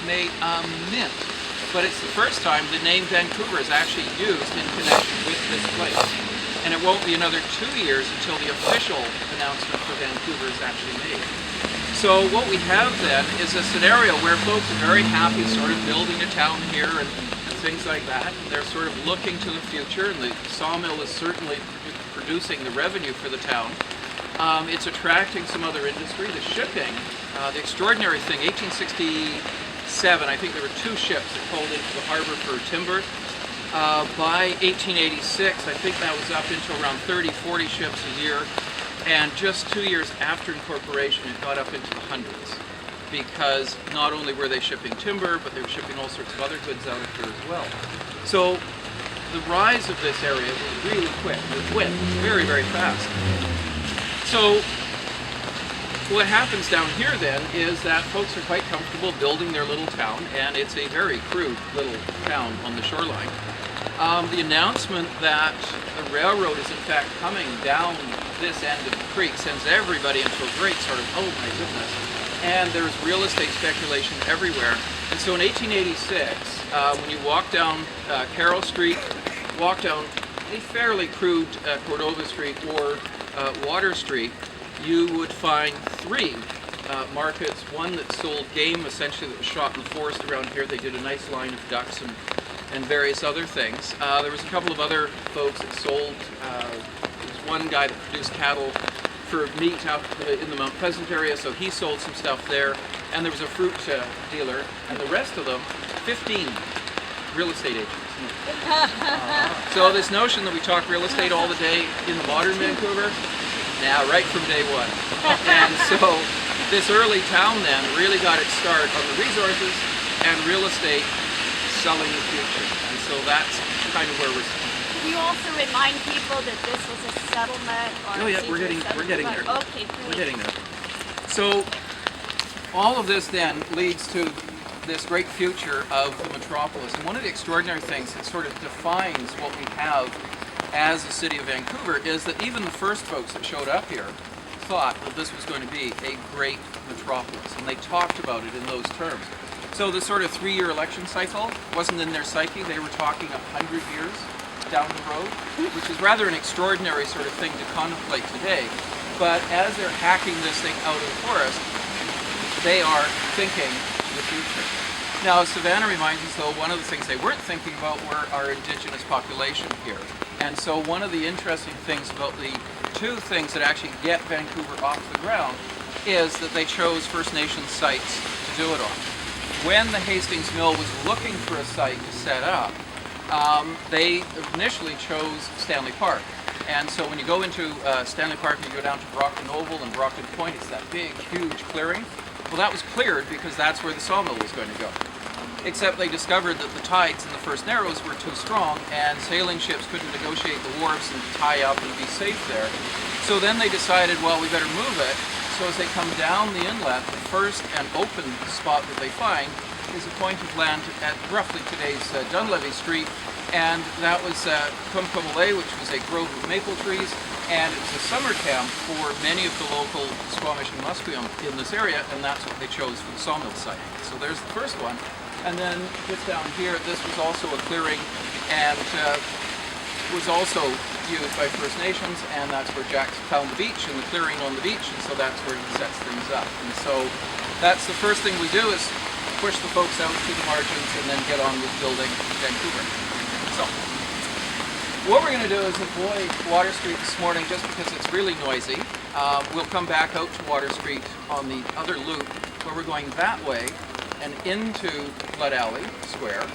made a mint. But it's the first time the name Vancouver is actually used in connection with this place. And it won't be another 2 years until the official announcement for Vancouver is actually made. So what we have then is a scenario where folks are very happy sort of building a town here and things like that. They're sort of looking to the future, and the sawmill is certainly producing the revenue for the town. It's attracting some other industry. The shipping, the extraordinary thing, 1867, I think there were 2 ships that pulled into the harbor for timber. By 1886, I think that was up into around 30, 40 ships a year. And just 2 years after incorporation, it got up into the hundreds. Because not only were they shipping timber, but they were shipping all sorts of other goods out of here as well. So the rise of this area was really quick. It went very, very fast. So what happens down here then is that folks are quite comfortable building their little town, and it's a very crude little town on the shoreline. The announcement that the railroad is in fact coming down this end of the creek sends everybody into a great sort of, oh my goodness. And there's real estate speculation everywhere. And so in 1886, when you walk down Carroll Street, walk down a fairly crude Cordova Street or Water Street, you would find 3 markets. One that sold game, essentially, that was shot in the forest around here. They did a nice line of ducks and various other things. There was a couple of other folks that sold, there was one guy that produced cattle for meat out in the Mount Pleasant area, so he sold some stuff there. And there was a fruit dealer, and the rest of them, 15 real estate agents. So this notion that we talk real estate all the day in the modern Vancouver, now right from day one. And so this early town then really got its start on the resources and real estate selling the future. And so that's kind of where we're. Can you also remind people that this was a settlement? Or oh yeah, we're getting there. Okay, great. We're getting there. So all of this then leads to this great future of the metropolis. And one of the extraordinary things that sort of defines what we have as the city of Vancouver is that even the first folks that showed up here thought that this was going to be a great metropolis, and they talked about it in those terms. So the sort of 3-year election cycle wasn't in their psyche. They were talking 100 years down the road, which is rather an extraordinary sort of thing to contemplate today. But as they're hacking this thing out of the forest, they are thinking the future. Now, as Savannah reminds us, though, one of the things they weren't thinking about were our indigenous population here. And so one of the interesting things about the 2 things that actually get Vancouver off the ground is that they chose First Nations sites to do it on. When the Hastings Mill was looking for a site to set up, they initially chose Stanley Park. And so when you go into Stanley Park and you go down to Brockton Oval and Brockton Point, it's that big, huge clearing. Well, that was cleared because that's where the sawmill was going to go. Except they discovered that the tides in the first narrows were too strong and sailing ships couldn't negotiate the wharves and tie up and be safe there. So then they decided, well, we better move it. So as they come down the inlet, the first and open spot that they find is a point of land at roughly today's Dunlevy Street, and that was Kumkumale, which was a grove of maple trees, and it was a summer camp for many of the local Squamish and Musqueam in this area, and that's what they chose for the sawmill site. So there's the first one. And then just down here, this was also a clearing and was also used by First Nations, and that's where Jack found the beach and the clearing on the beach, and so that's where he sets things up. And so that's the first thing we do is push the folks out to the margins and then get on with building Vancouver. So what we're going to do is avoid Water Street this morning just because it's really noisy. We'll come back out to Water Street on the other loop where we're going that way and into Blood Alley Square.